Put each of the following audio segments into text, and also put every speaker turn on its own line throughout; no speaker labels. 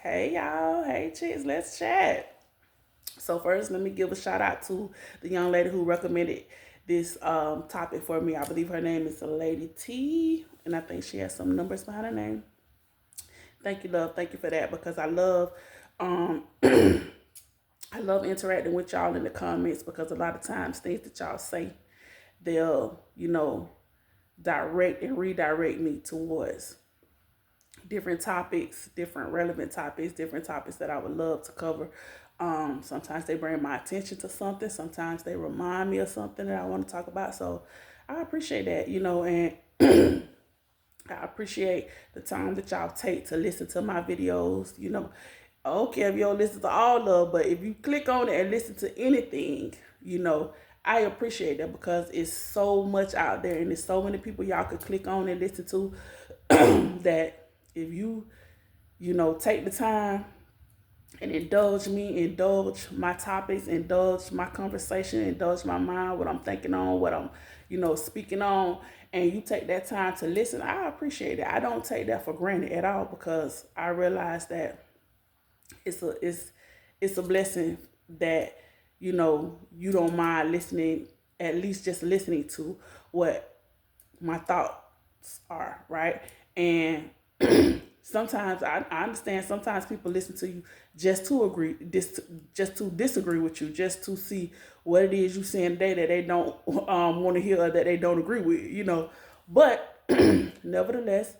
Hey y'all, hey chicks, let's chat. So first, let me give a shout out to the young lady who recommended this topic for me. I believe her name is Lady T, and I think she has some numbers behind her name. Thank you, love. Thank you for that because um, I love interacting with y'all in the comments because a lot of times things that y'all say, they'll direct and redirect me towards different topics, different relevant topics, different topics that I would love to cover. Sometimes they bring my attention to something. Sometimes they remind me of something that I want to talk about. So I appreciate that, and I appreciate the time that y'all take to listen to my videos. Okay, if you don't listen to all of them, but if you click on it and listen to anything, I appreciate that because it's so much out there and there's so many people y'all could click on and listen to that if you take the time and indulge me, indulge my topics, indulge my conversation, indulge my mind, what I'm thinking on, what I'm, speaking on, and you take that time to listen, I appreciate it. I don't take that for granted at all because I realize that it's a blessing that you don't mind listening, at least just listening to what my thoughts are, right? And sometimes I understand sometimes people listen to you just to agree, just to disagree with you, just to see what it is you saying today that they don't want to hear or that they don't agree with. But nevertheless,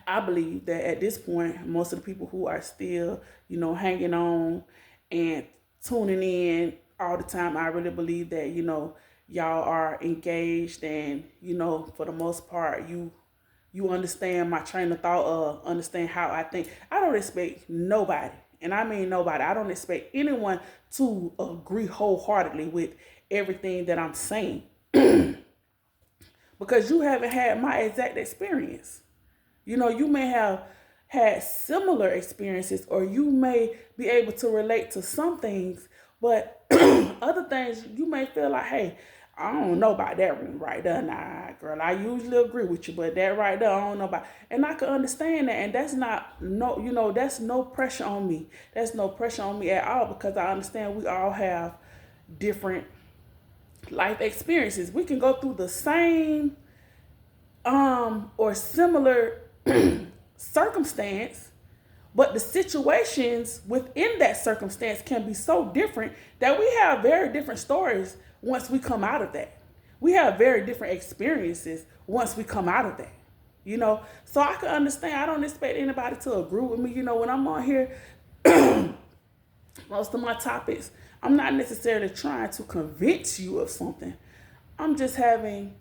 I believe that at this point, most of the people who are still, hanging on and tuning in all the time, I really believe that, y'all are engaged and, for the most part, you understand my train of thought, understand how I think. I don't expect nobody, and I mean nobody, I don't expect anyone to agree wholeheartedly with everything that I'm saying because you haven't had my exact experience. You may have had similar experiences or you may be able to relate to some things, but other things you may feel like, hey, I don't know about that one right there. Nah, girl, I usually agree with you, but that right there, I don't know about. And I can understand that. And that's not, no, that's no pressure on me. That's no pressure on me at all because I understand we all have different life experiences. We can go through the same or similar circumstance, but the situations within that circumstance can be so different that we have very different stories once we come out of that. We have very different experiences once we come out of that. So I can understand. I don't expect anybody to agree with me. When I'm on here, most of my topics, I'm not necessarily trying to convince you of something. I'm just having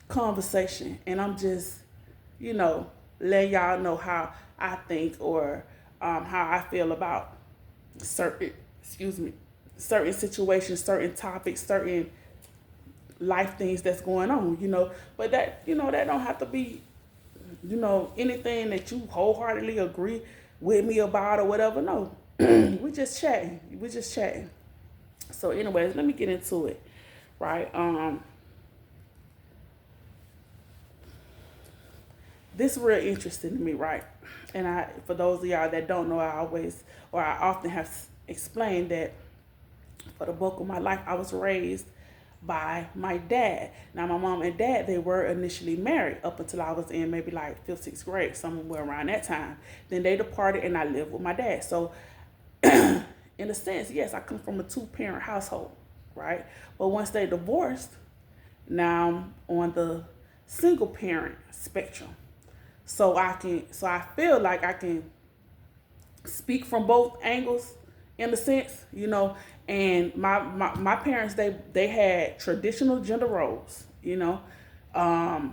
conversation and I'm just, let y'all know how I think or how I feel about certain, certain situations, certain topics, certain life things that's going on. But that, that don't have to be, anything that you wholeheartedly agree with me about or whatever. No, we just chatting. We just chatting. So, anyways, let me get into it, right? This is real interesting to me, right? And for those of y'all that don't know, I often have explained that for the bulk of my life, I was raised by my dad. Now, my mom and dad, they were initially married up until I was in maybe like 5th, 6th grade, somewhere around that time. Then they departed and I lived with my dad. So, in a sense, yes, I come from a 2-parent household, right? But once they divorced, now I'm on the single parent spectrum. So I feel like I can speak from both angles in a sense, and my parents, they had traditional gender roles, my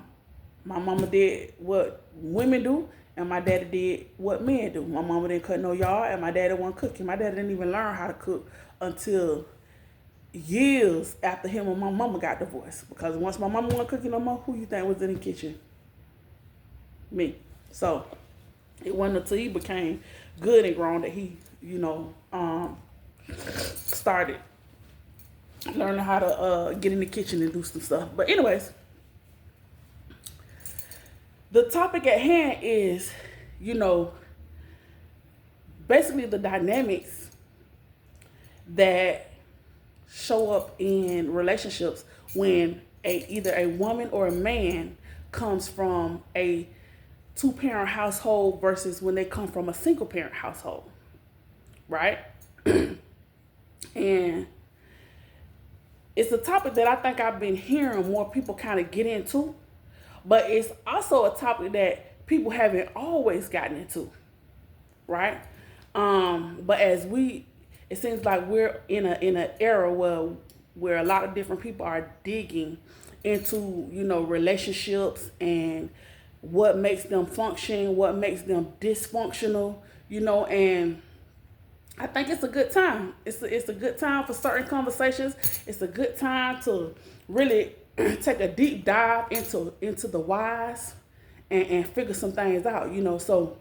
mama did what women do and my daddy did what men do. My mama didn't cut no yard and my daddy wasn't cooking. My daddy didn't even learn how to cook until years after him and my mama got divorced, because once my mama wasn't cooking no more, who you think was in the kitchen? Me. So it wasn't until he became good and grown that he, started learning how to get in the kitchen and do some stuff. But anyways, the topic at hand is, basically the dynamics that show up in relationships when either a woman or a man comes from a two-parent household versus when they come from a single-parent household, right? And it's a topic that I think I've been hearing more people kind of get into, but it's also a topic that people haven't always gotten into, right? But it seems like we're in an era where a lot of different people are digging into, relationships and what makes them function, what makes them dysfunctional, and I think it's a good time. It's a good time for certain conversations. It's a good time to really take a deep dive into the whys and figure some things out, So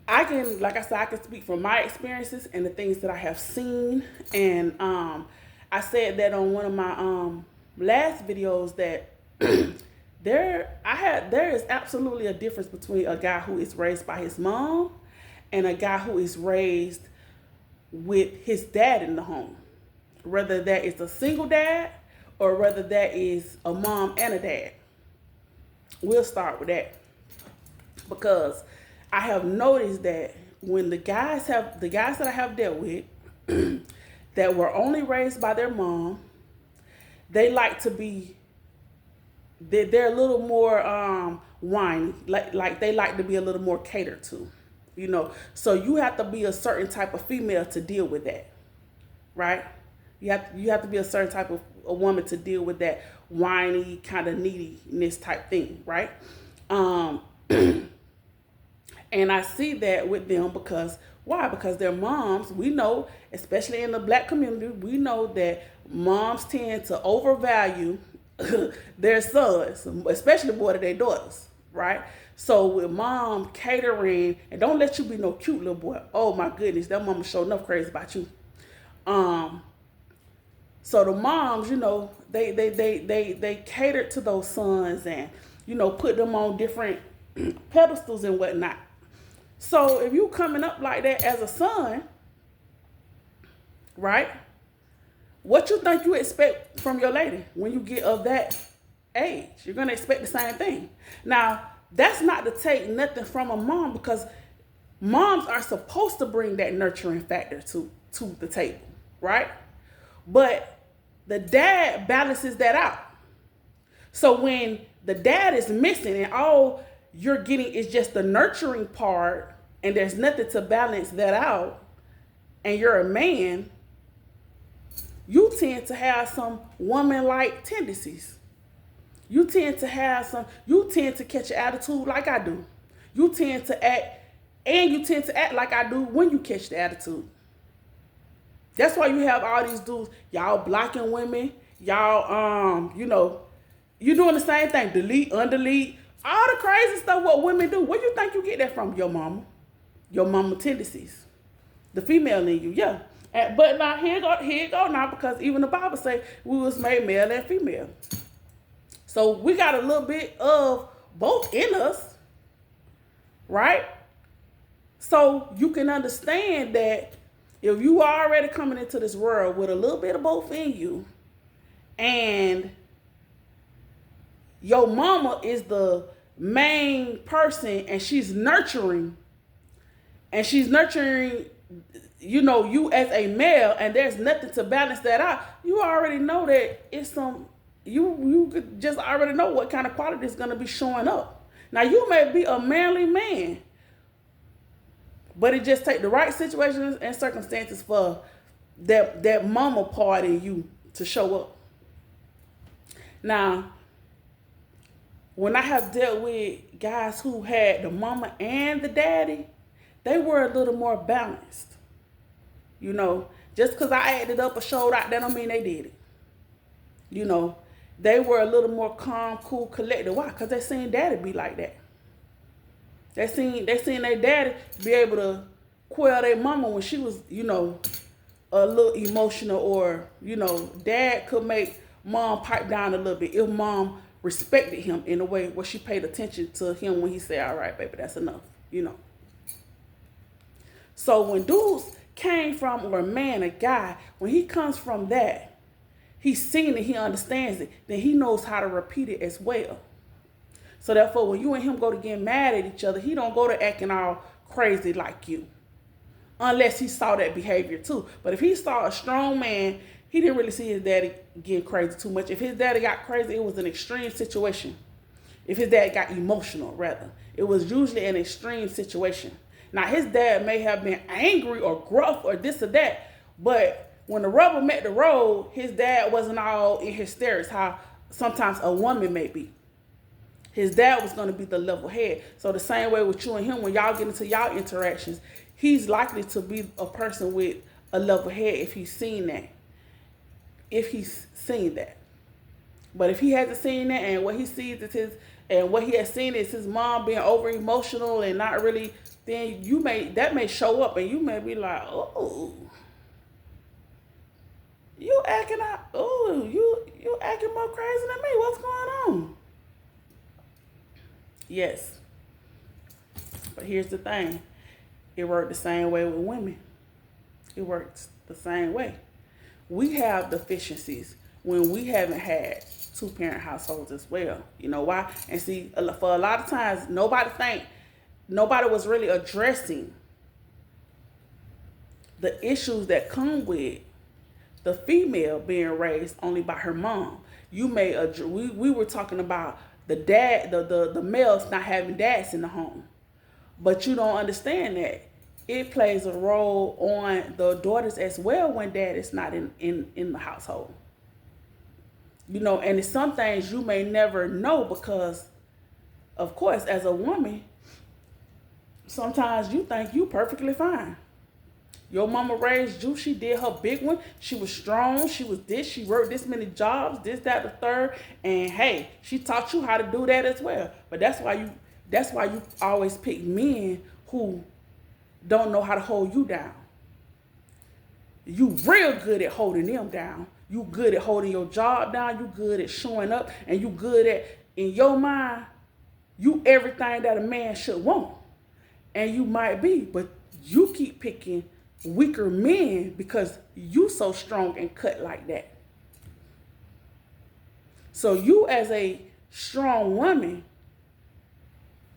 I can speak from my experiences and the things that I have seen. And I said that on one of my last videos that there is absolutely a difference between a guy who is raised by his mom and a guy who is raised with his dad in the home. Whether that is a single dad or whether that is a mom and a dad. We'll start with that. Because I have noticed that when the guys that I have dealt with that were only raised by their mom, they like to be, they're a little more whiny, like they like to be a little more catered to, So you have to be a certain type of female to deal with that, right? You have to be a certain type of a woman to deal with that whiny kind of neediness type thing, right? And I see that with them because, why? Because their moms, we know, especially in the black community, we know that moms tend to overvalue their sons, especially more than their daughters, right? So with mom catering, and don't let you be no cute little boy. Oh my goodness, that mama sure enough crazy about you. So the moms, they catered to those sons and, put them on different pedestals and whatnot. So if you coming up like that as a son, right? What you think you expect from your lady when you get of that age? You're going to expect the same thing. Now, that's not to take nothing from a mom because moms are supposed to bring that nurturing factor to the table, right? But the dad balances that out. So when the dad is missing and all you're getting is just the nurturing part and there's nothing to balance that out, and you're a man, you tend to have some woman-like tendencies. You tend to catch an attitude like I do. You tend to act like I do when you catch the attitude. That's why you have all these dudes, y'all blocking women, y'all, you're doing the same thing, delete, undelete, all the crazy stuff what women do. Where you think you get that from? Your mama tendencies, the female in you, yeah. But now here you go now, because even the Bible say we was made male and female. So we got a little bit of both in us, right? So you can understand that if you are already coming into this world with a little bit of both in you, and your mama is the main person and she's nurturing you as a male, and there's nothing to balance that out, you already know that it's you could just already know what kind of quality is going to be showing up. Now you may be a manly man, but it just take the right situations and circumstances for that mama part in you to show up. Now, when I have dealt with guys who had the mama and the daddy, they were a little more balanced. Just because I acted up or showed out, that don't mean they did it. They were a little more calm, cool, collected. Why? Because they seen daddy be like that. They seen their daddy be able to quell their mama when she was, a little emotional, or, dad could make mom pipe down a little bit if mom respected him in a way where she paid attention to him when he said, all right, baby, that's enough, So when dudes came from, or a man, a guy, when he comes from that, he's seen it, he understands it, then he knows how to repeat it as well. So therefore, when you and him go to get mad at each other, he don't go to acting all crazy like you. Unless he saw that behavior too. But if he saw a strong man, he didn't really see his daddy getting crazy too much. If his daddy got crazy, it was an extreme situation. If his dad got emotional, rather, it was usually an extreme situation. Now, his dad may have been angry or gruff or this or that, but when the rubber met the road, his dad wasn't all in hysterics, how sometimes a woman may be. His dad was going to be the level head. So the same way with you and him, when y'all get into y'all interactions, he's likely to be a person with a level head if he's seen that. If he's seen that. But if he hasn't seen that, and what he sees is what he has seen is his mom being over emotional and not really, then that may show up and you may be like, oh, you acting out, oh, you acting more crazy than me. What's going on? Yes. But here's the thing. It worked the same way with women. It works the same way. We have deficiencies when we haven't had two-parent households as well. You know why? And see, for a lot of times, nobody was really addressing the issues that come with the female being raised only by her mom. We were talking about the dad, the males not having dads in the home. But you don't understand that it plays a role on the daughters as well when dad is not in the household. You know, and it's some things you may never know because, of course, as a woman, sometimes you think you perfectly fine. Your mama raised you, she did her big one, she was strong, she was this, she worked this many jobs, this, that, the third, and hey, she taught you how to do that as well. But that's why you always pick men who don't know how to hold you down. You real good at holding them down. You good at holding your job down. You good at showing up. And you good at, in your mind, you everything that a man should want. And you might be, but you keep picking weaker men because you so strong and cut like that. So you as a strong woman,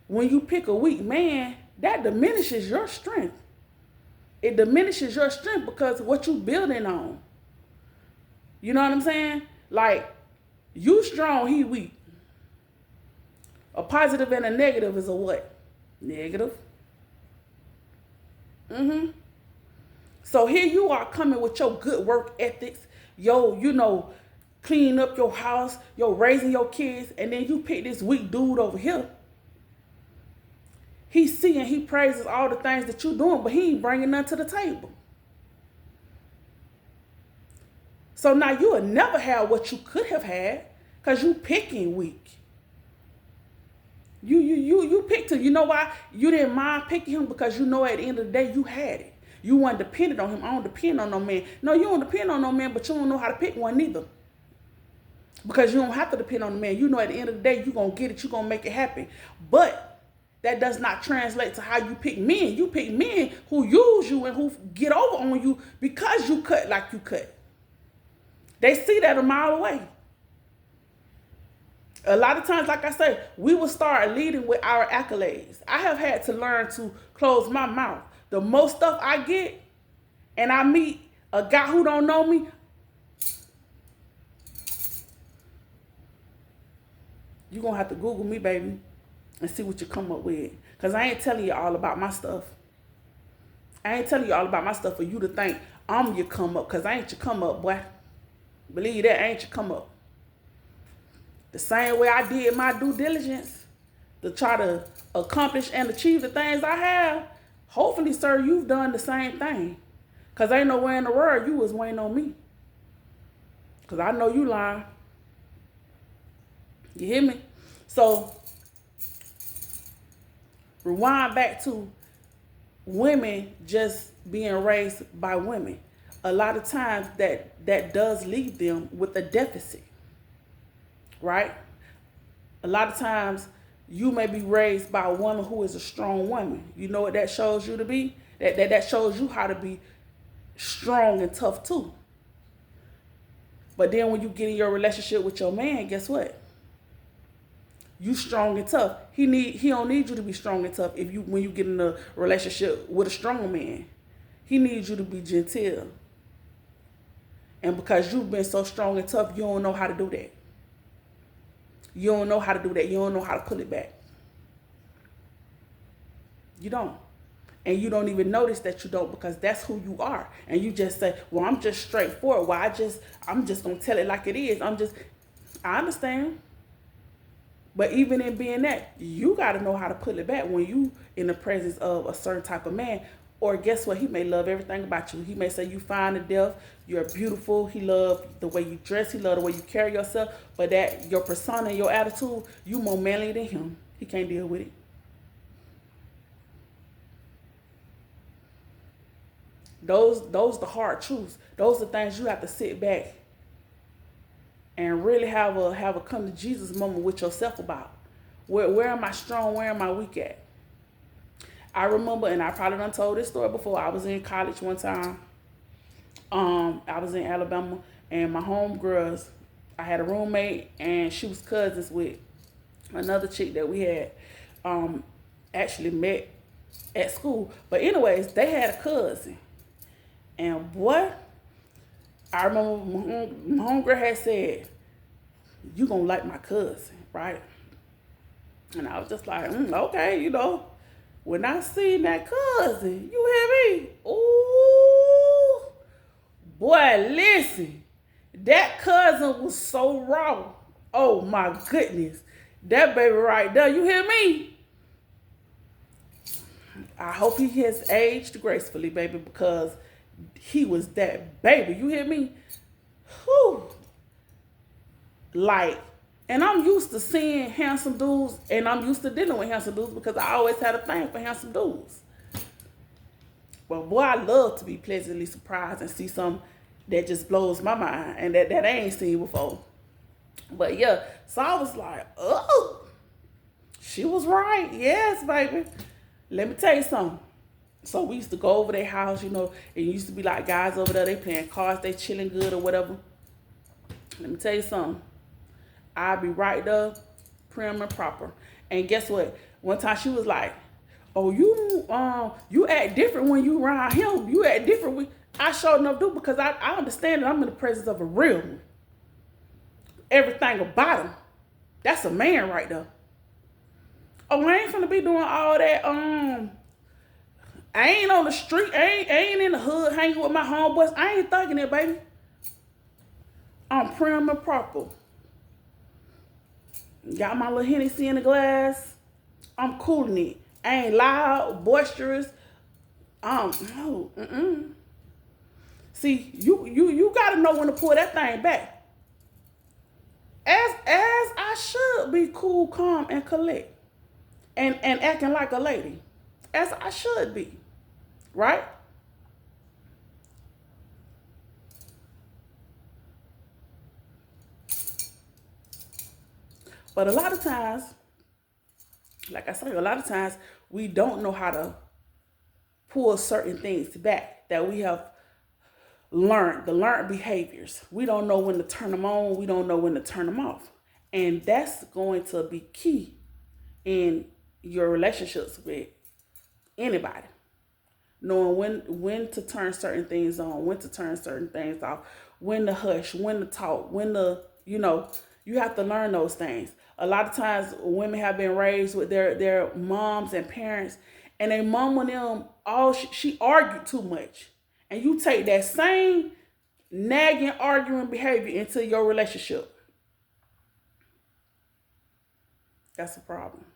when you pick a weak man, that diminishes your strength. It diminishes your strength because what you building on. You know what I'm saying? Like, you strong, he weak. A positive and a negative is a what? Negative. So here you are coming with your good work ethics, cleaning up your house, raising your kids, and then you pick this weak dude over here. He praises all the things that you're doing, but he ain't bringing none to the table. So now you will never have what you could have had because you picking weak. You picked him. You know why? You didn't mind picking him because you know at the end of the day you had it. You weren't dependent on him. I don't depend on no man. No, you don't depend on no man, but you don't know how to pick one neither. Because you don't have to depend on the man. You know at the end of the day you're going to get it. You're going to make it happen. But that does not translate to how you pick men. You pick men who use you and who get over on you because you cut like you cut. They see that a mile away. A lot of times, like I say, we will start leading with our accolades. I have had to learn to close my mouth. The most stuff I get and I meet a guy who don't know me, you're going to have to Google me, baby, and see what you come up with. Because I ain't telling you all about my stuff. I ain't telling you all about my stuff for you to think I'm your come up, because I ain't your come up, boy. Believe that, I ain't your come up. The same way I did my due diligence to try to accomplish and achieve the things I have, hopefully, sir, you've done the same thing. Because ain't nowhere in the world you was waiting on me. Because I know you lying. You hear me? So, rewind back to women just being raised by women. A lot of times that does leave them with a deficit. Right? A lot of times you may be raised by a woman who is a strong woman. You know what that shows you to be? That shows you how to be strong and tough too. But then when you get in your relationship with your man, guess what? You strong and tough. He don't need you to be strong and tough if you when you get in a relationship with a strong man. He needs you to be gentle. And because you've been so strong and tough, you don't know how to do that. You don't know how to do that. You don't know how to pull it back. You don't. And you don't even notice that you don't because that's who you are. And you just say, well, I'm just straightforward. Well, I'm just going to tell it like it is. I understand. But even in being that, you got to know how to pull it back when you in the presence of a certain type of man. Or guess what? He may love everything about you. He may say you fine to death. You're beautiful. He love the way you dress. He love the way you carry yourself. But that your persona, your attitude, you more manly than him. He can't deal with it. Those the hard truths. Those are things you have to sit back and really have a come to Jesus moment with yourself about. Where am I strong? Where am I weak at? I remember, and I probably done told this story before. I was in college one time. I was in Alabama, and my homegirls, I had a roommate, and she was cousins with another chick that we had actually met at school. But anyways, they had a cousin. And boy, I remember my homegirl had said, you gonna like my cousin, right? And I was just like, okay, you know. When I seen that cousin, you hear me? Ooh, boy, listen. That cousin was so raw. Oh my goodness. That baby right there, you hear me? I hope he has aged gracefully, baby, because he was that baby. You hear me? Whew. Like, and I'm used to seeing handsome dudes, and I'm used to dealing with handsome dudes because I always had a thing for handsome dudes. But boy, I love to be pleasantly surprised and see something that just blows my mind and that I ain't seen before. But yeah, so I was like, oh, she was right. Yes, baby. Let me tell you something. So we used to go over their house, you know, and it used to be like guys over there, they playing cards, they chilling good or whatever. Let me tell you something. I'd be right there, prim and proper. And guess what? One time she was like, oh, you act different when you around him. You act different when I sure enough do because I understand that I'm in the presence of a real one. Everything about him. That's a man right there. Oh, I ain't finna be doing all that, I ain't on the street. I ain't in the hood hanging with my homeboys. I ain't thugging it, baby. I'm prim and proper. Got my little Hennessy in the glass. I'm cooling it. I ain't loud, boisterous. No. See, you gotta know when to pull that thing back. As I should be cool, calm, and collect. And acting like a lady. As I should be. Right? But a lot of times, like I say, a lot of times we don't know how to pull certain things back that we have learned, the learned behaviors. We don't know when to turn them on. We don't know when to turn them off. And that's going to be key in your relationships with anybody. Knowing when to turn certain things on, when to turn certain things off, when to hush, when to talk, when to, you have to learn those things. A lot of times women have been raised with their moms and parents, and their mom and them, she argued too much. And you take that same nagging, arguing behavior into your relationship. That's a problem.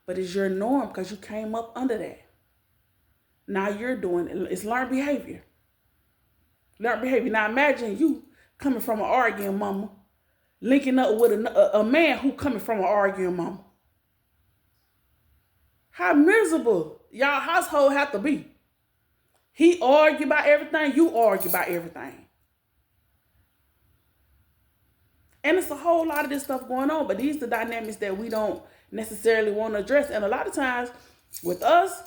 But it's your norm because you came up under that. Now you're doing it. It's learned behavior. Learned behavior. Now imagine you coming from an arguing mama, linking up with a man who coming from an arguing mama. How miserable y'all household have to be. He argue about everything, you argue about everything. And it's a whole lot of this stuff going on, but these are the dynamics that we don't necessarily want to address. And a lot of times with us,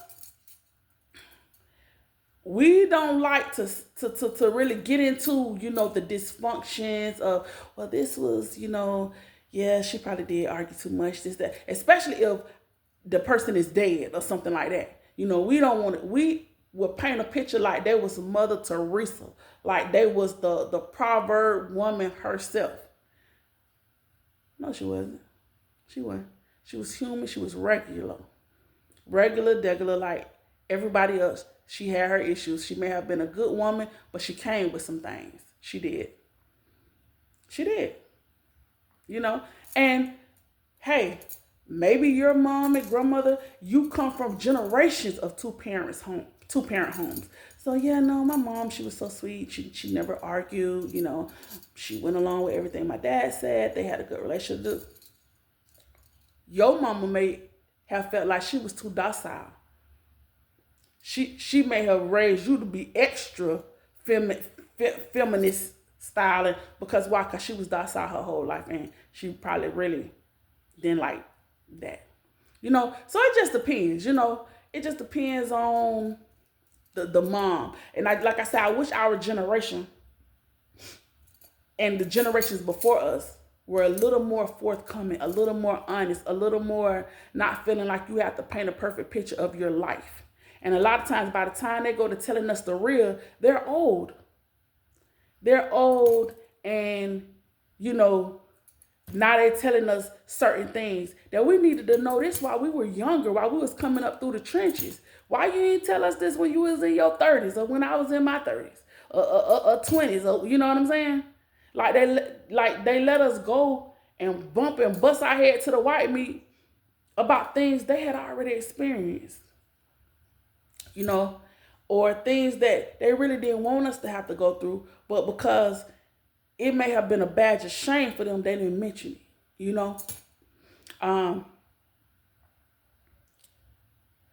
we don't like to really get into, the dysfunctions of, well, this was, yeah, she probably did argue too much, this, that, especially if the person is dead or something like that. We don't want to, we would paint a picture like they was Mother Teresa, like they was the proverb woman herself. No, she wasn't. She wasn't. She was human. She was regular, like everybody else. She had her issues. She may have been a good woman, but she came with some things. She did. She did. And hey, maybe your mom and grandmother, you come from generations of two parent homes. So yeah, no, my mom, she was so sweet. She never argued. She went along with everything my dad said. They had a good relationship. Your mama may have felt like she was too docile. She may have raised you to be extra feminist styling, because why? Because she was docile her whole life, and she probably really didn't like that. So it just depends. It just depends on the mom. And like I said, I wish our generation and the generations before us were a little more forthcoming, a little more honest, a little more not feeling like you have to paint a perfect picture of your life. And a lot of times, by the time they go to telling us the real, they're old. They're old, and, now they're telling us certain things that we needed to know this while we were younger, while we was coming up through the trenches. Why you didn't tell us this when you was in your 30s, or when I was in my 30s, or 20s, or, you know what I'm saying? Like they let us go and bump and bust our head to the white meat about things they had already experienced. Or things that they really didn't want us to have to go through, but because it may have been a badge of shame for them, they didn't mention it.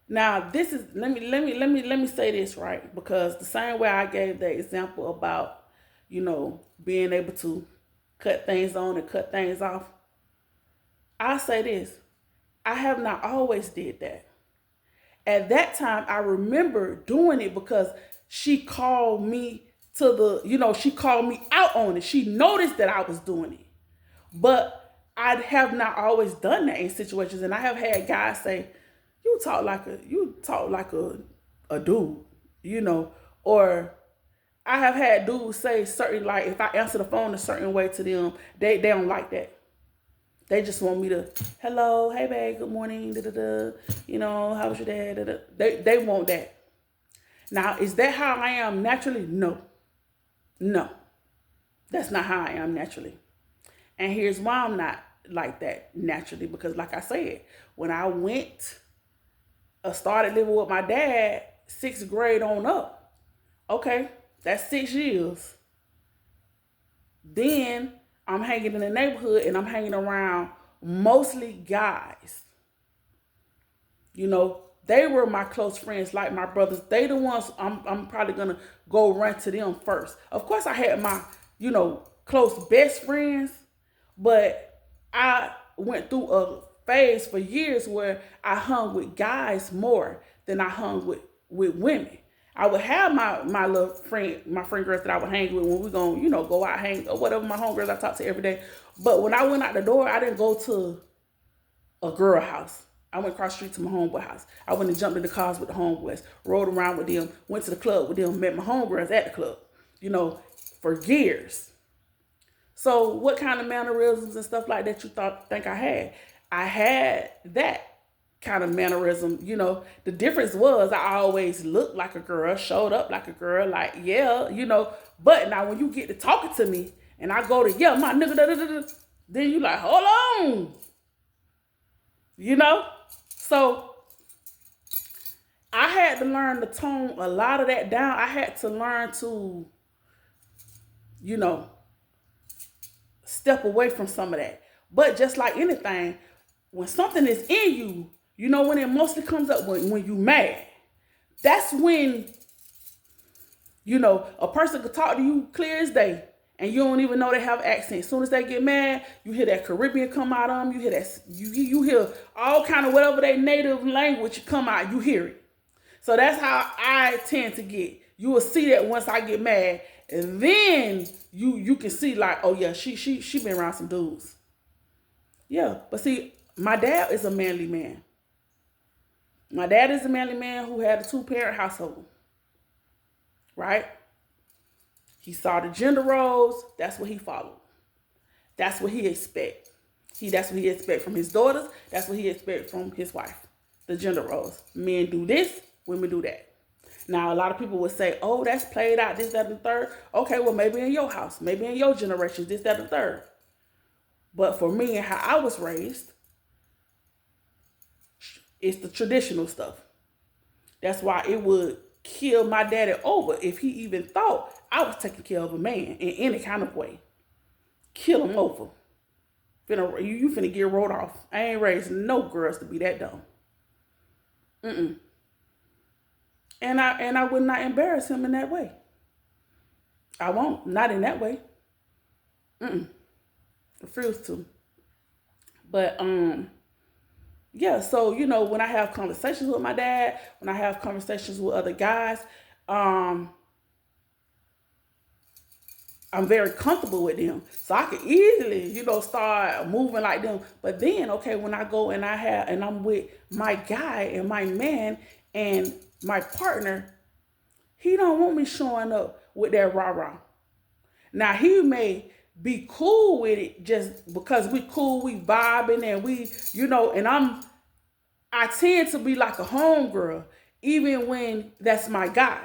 Now this is let me say this, right, because the same way I gave the example about being able to cut things on and cut things off, I say this: I have not always did that. At that time, I remember doing it because she called me she called me out on it. She noticed that I was doing it. But I have not always done that in situations. And I have had guys say, you talk like a dude, or I have had dudes say certain, like, if I answer the phone a certain way to them, they don't like that. They just want me to, hello, hey babe, good morning, how was your day? They want that. Now, is that how I am naturally? No. That's not how I am naturally. And here's why I'm not like that naturally, because like I said, when I started living with my dad, 6th grade on up, okay, that's 6 years. Then I'm hanging in the neighborhood and I'm hanging around mostly guys. They were my close friends, like my brothers. They the ones I'm probably gonna go run to them first. Of course, I had my, close best friends, but I went through a phase for years where I hung with guys more than I hung with women. I would have my little friend, my friend girls that I would hang with when we gonna, go out, hang, or whatever, my homegirls I talk to every day. But when I went out the door, I didn't go to a girl house. I went across the street to my homeboy house. I went and jumped in the cars with the homeboys, rode around with them, went to the club with them, met my homegirls at the club, for years. So what kind of mannerisms and stuff like that you think I had? I had that kind of mannerism. The difference was I always looked like a girl, showed up like a girl, like, yeah, but now when you get to talking to me and I go to, yeah, my nigga, then you like, hold on, so I had to learn to tone a lot of that down. I had to learn to, step away from some of that. But just like anything, when something is in you, when it mostly comes up when you mad, that's when, a person could talk to you clear as day and you don't even know they have accent. As soon as they get mad, you hear that Caribbean come out of them. You hear that, you hear all kind of whatever their native language come out, you hear it. So that's how I tend to get. You will see that once I get mad, and then you can see like, oh yeah, she been around some dudes. Yeah, but see, my dad is a manly man. My dad is a manly man who had a 2-parent household, right? He saw the gender roles. That's what he followed. That's what he expect. That's what he expect from his daughters. That's what he expect from his wife. The gender roles. Men do this, women do that. Now, a lot of people would say, oh, that's played out, this, that, and the third. Okay, well, maybe in your house, maybe in your generation, this, that, and the third. But for me and how I was raised, it's the traditional stuff. That's why it would kill my daddy over if he even thought I was taking care of a man in any kind of way. Kill him over. You finna get rolled off. I ain't raised no girls to be that dumb. And I would not embarrass him in that way. I won't. Not in that way. Refuse to. But yeah, so when I have conversations with my dad, when I have conversations with other guys, I'm very comfortable with them. So I can easily, start moving like them. But then, okay, when I go and I'm with my guy and my man and my partner, he don't want me showing up with that rah-rah. Now, he may be cool with it just because we cool, we vibing, and we, and I tend to be like a homegirl, even when that's my guy.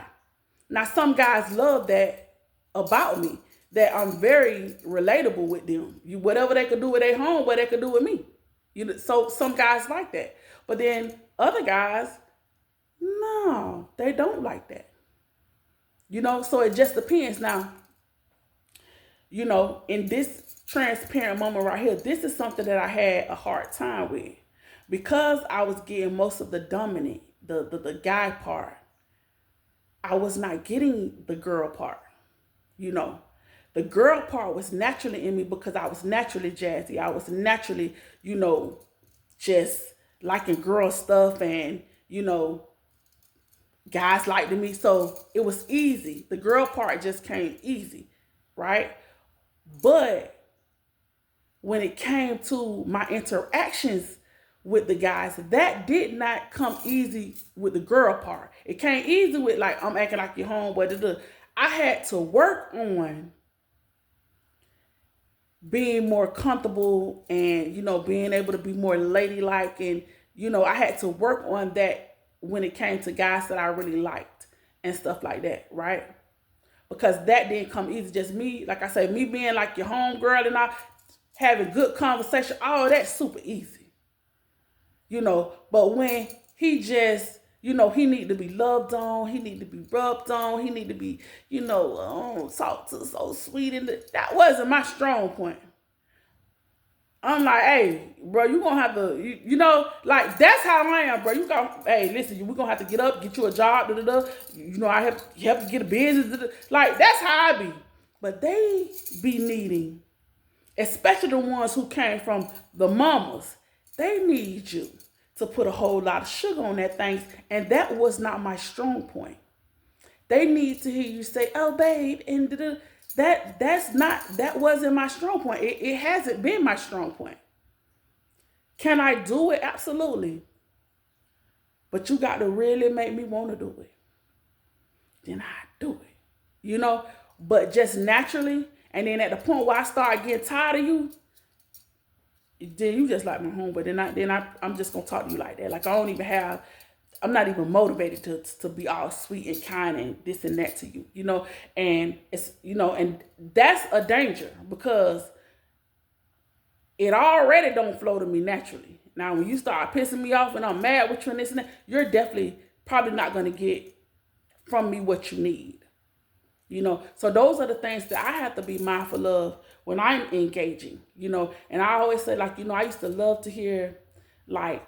Now, some guys love that about me, that I'm very relatable with them. Whatever they could do with their home, what they could do with me. So some guys like that. But then other guys, no, they don't like that. So it just depends. Now, in this transparent moment right here, this is something that I had a hard time with. Because I was getting most of the dominant, the guy part, I was not getting the girl part. The girl part was naturally in me because I was naturally jazzy. I was naturally, just liking girl stuff and, guys liked me. So it was easy. The girl part just came easy, right? But when it came to my interactions with the guys, that did not come easy with the girl part. It came easy with like, I'm acting like your homeboy. I had to work on being more comfortable and, being able to be more ladylike. And, I had to work on that when it came to guys that I really liked and stuff like that, right? Because that didn't come easy. Just me, like I said, me being like your homegirl and I having good conversation, all that's super easy. But when he just, he need to be loved on, he need to be rubbed on, he need to be, talked to so sweet. And that wasn't my strong point. I'm like, hey, bro, you gonna have to, like, that's how I am, bro. Hey, listen, we're gonna have to get up, get you a job, I have to get a business, like, that's how I be. But they be needing, especially the ones who came from the mamas, they need you to put a whole lot of sugar on that thing. And that was not my strong point. They need to hear you say, oh, babe, and that wasn't my strong point. It hasn't been my strong point. Can I do it? Absolutely. But you got to really make me want to do it. Then I do it. But just naturally, and then at the point where I start getting tired of you, then you just like my home, but I'm just gonna talk to you like that. Like I'm not even motivated to be all sweet and kind and this and that to you, and it's, and that's a danger because it already don't flow to me naturally. Now, when you start pissing me off and I'm mad with you and this and that, you're definitely probably not gonna get from me what you need. So those are the things that I have to be mindful of when I'm engaging, and I always say, like, I used to love to hear like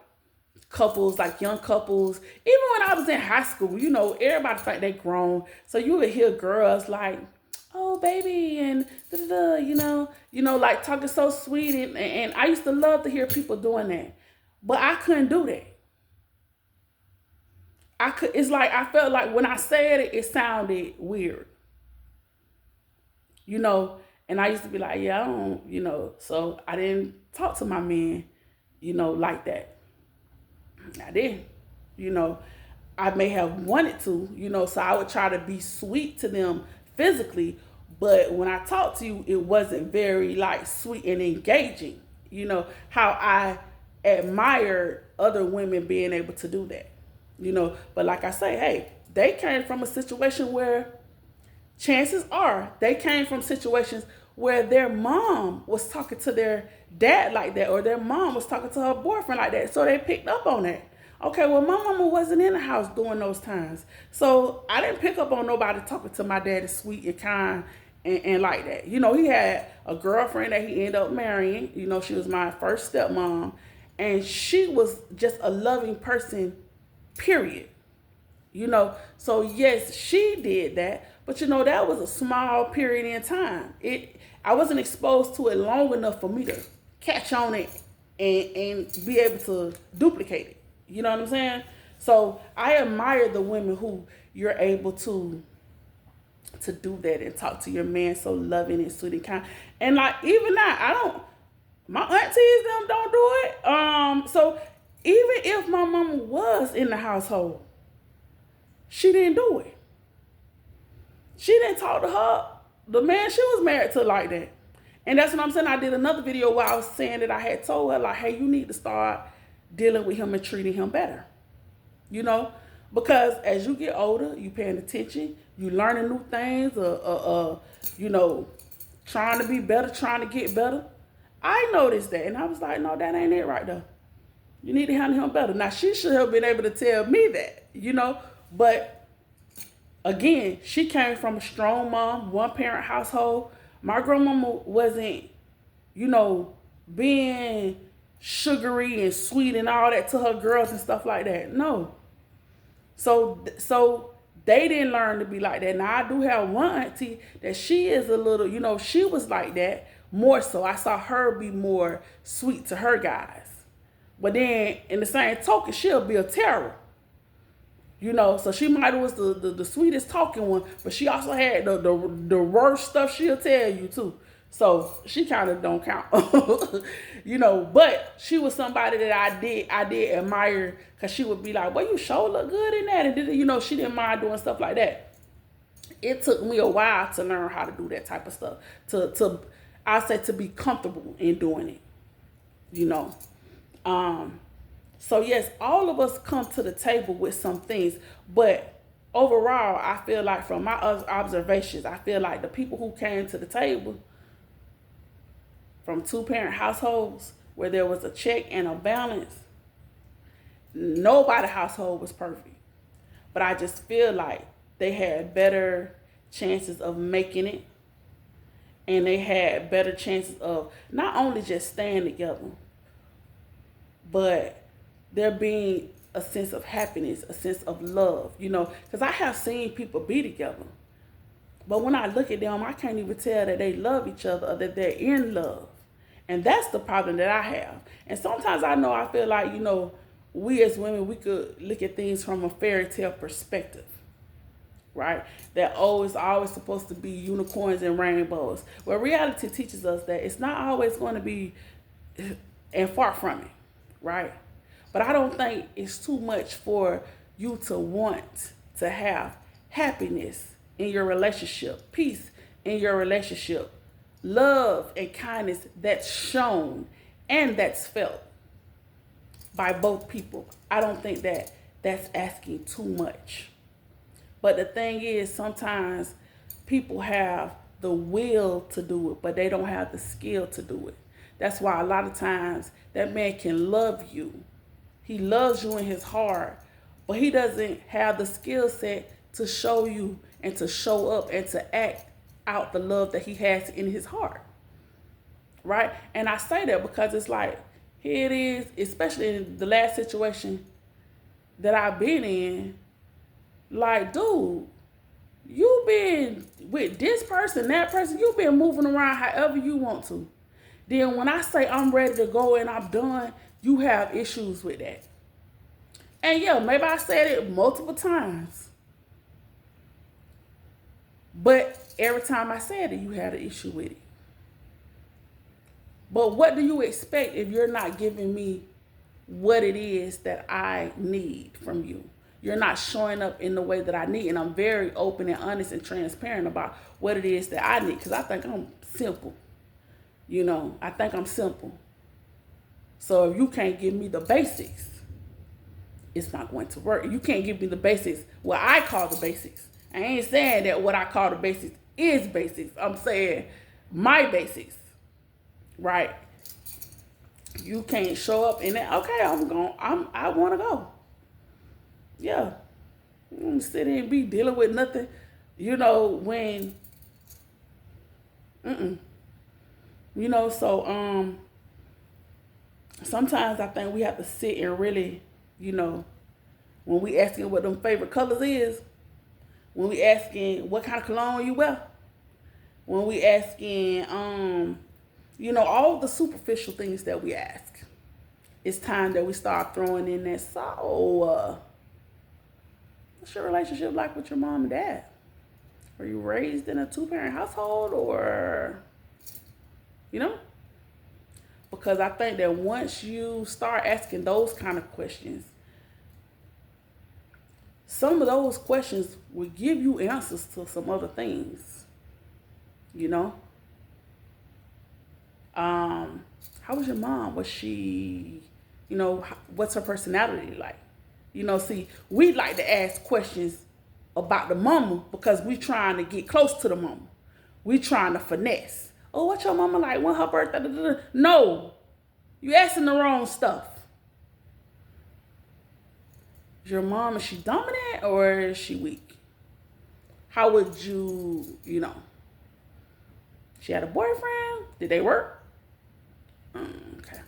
couples, like young couples, even when I was in high school, everybody think they grown. So you would hear girls like, oh, baby, and like talking so sweet. And I used to love to hear people doing that, but I couldn't do that. it's like I felt like when I said it, it sounded weird, you know. And I used to be like, yeah, I don't, you know. So I didn't talk to my men, you know, like that. I didn't, you know. I may have wanted to, you know, so I would try to be sweet to them physically, but when I talked to you, it wasn't very like sweet and engaging, you know, how I admired other women being able to do that, you know. But like I say, hey, they came from a situation where chances are they came from situations where their mom was talking to their dad like that, or their mom was talking to her boyfriend like that. So they picked up on that. Okay, well, my mama wasn't in the house during those times. So I didn't pick up on nobody talking to my daddy sweet and kind and like that. You know, he had a girlfriend that he ended up marrying. You know, she was my first stepmom. And she was just a loving person, period. You know, so yes, she did that, but you know, that was a small period in time. I wasn't exposed to it long enough for me to catch on it and be able to duplicate it. You know what I'm saying? So I admire the women who you're able to do that and talk to your man so loving and sweet and kind. And like even now, I don't. My aunties them don't do it. So even if my mama was in the household, she didn't do it. She didn't talk to her, the man she was married to, like that. And that's what I'm saying. I did another video where I was saying that I had told her, like, hey, you need to start dealing with him and treating him better. You know? Because as you get older, you paying attention, you learning new things, you know, trying to be better, trying to get better. I noticed that. And I was like, no, that ain't it right there. You need to handle him better. Now, she should have been able to tell me that, you know? But again, she came from a strong mom, one parent household. My grandmama wasn't, you know, being sugary and sweet and all that to her girls and stuff like that. No. So they didn't learn to be like that. Now, I do have one auntie that she is a little, you know, she was like that more so. I saw her be more sweet to her guys. But then, in the same token, she'll be a terror. You know, so she might have was the sweetest talking one, but she also had the worst stuff she'll tell you too. So she kind of don't count, you know. But she was somebody that I did admire, because she would be like, "Well, you sure look good in that," and you know, she didn't mind doing stuff like that. It took me a while to learn how to do that type of stuff. I say to be comfortable in doing it, you know. So yes, all of us come to the table with some things, but overall, I feel like from my observations, I feel like the people who came to the table from two-parent households where there was a check and a balance, nobody's household was perfect. But I just feel like they had better chances of making it, and they had better chances of not only just staying together, but there being a sense of happiness, a sense of love, you know, because I have seen people be together. But when I look at them, I can't even tell that they love each other or that they're in love. And that's the problem that I have. And sometimes I feel like, you know, we as women, we could look at things from a fairy tale perspective, right? That it's always supposed to be unicorns and rainbows. Well, reality teaches us that it's not always going to be, and far from it, right? But I don't think it's too much for you to want to have happiness in your relationship, peace in your relationship, love and kindness that's shown and that's felt by both people. I don't think that that's asking too much. But the thing is, sometimes people have the will to do it, but they don't have the skill to do it. That's why a lot of times that man can love you. He loves you in his heart, but he doesn't have the skill set to show you and to show up and to act out the love that he has in his heart, right? And I say that because it's like, here it is, especially in the last situation that I've been in, like, dude, you've been with this person, that person, you've been moving around however you want to. Then when I say I'm ready to go and I'm done, you have issues with that. And yeah, maybe I said it multiple times. But every time I said it, you had an issue with it. But what do you expect if you're not giving me what it is that I need from you? You're not showing up in the way that I need. And I'm very open and honest and transparent about what it is that I need. Because I think I'm simple. I think I'm simple. So if you can't give me the basics, it's not going to work. You can't give me the basics, what I call the basics. I ain't saying that what I call the basics is basics. I'm saying my basics, right? You can't show up in that. Okay, I want to go. Yeah. I'm going to sit here and be dealing with nothing, when, so, sometimes I think we have to sit and really, when we asking what them favorite colors is, when we asking what kind of cologne you wear, when we asking, all the superficial things that we ask, it's time that we start throwing in that, so, what's your relationship like with your mom and dad? Were you raised in a 2-parent household or, Because I think that once you start asking those kind of questions, some of those questions will give you answers to some other things. How was your mom? Was she, what's her personality like? See, we like to ask questions about the mama because we trying to get close to the mama. We trying to finesse. Oh, what's your mama like? When her birthday? Da, da, da. No, you asking the wrong stuff. Is your mom, is she dominant or is she weak? How would you, She had a boyfriend? Did they work? Okay.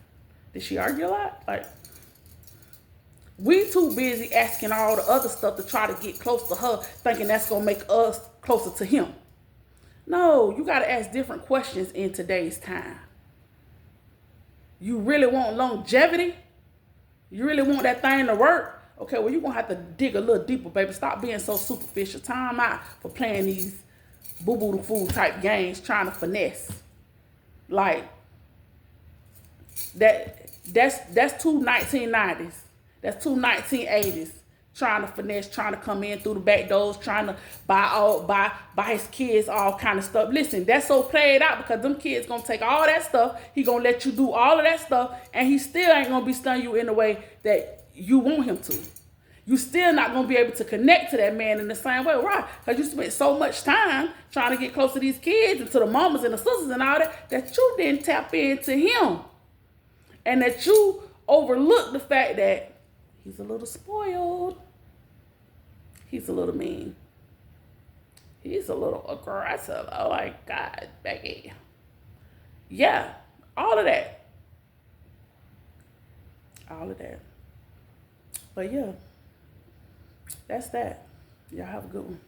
Did she argue a lot? We too busy asking all the other stuff to try to get close to her, thinking that's going to make us closer to him. No, you got to ask different questions in today's time. You really want longevity? You really want that thing to work? Okay, well, you're going to have to dig a little deeper, baby. Stop being so superficial. Time out for playing these boo-boo the fool type games, trying to finesse. That's two 1990s. That's two 1980s. Trying to finesse, trying to come in through the back doors, trying to buy his kids all kind of stuff. Listen, that's so played out because them kids gonna take all that stuff. He gonna let you do all of that stuff, and he still ain't gonna be stunning you in the way that you want him to. You still not gonna be able to connect to that man in the same way, right? Because you spent so much time trying to get close to these kids and to the mamas and the sisters and all that you didn't tap into him, and that you overlooked the fact that he's a little spoiled. He's a little mean. He's a little aggressive. Oh my God, Becky. Yeah, all of that. All of that. But yeah, that's that. Y'all have a good one.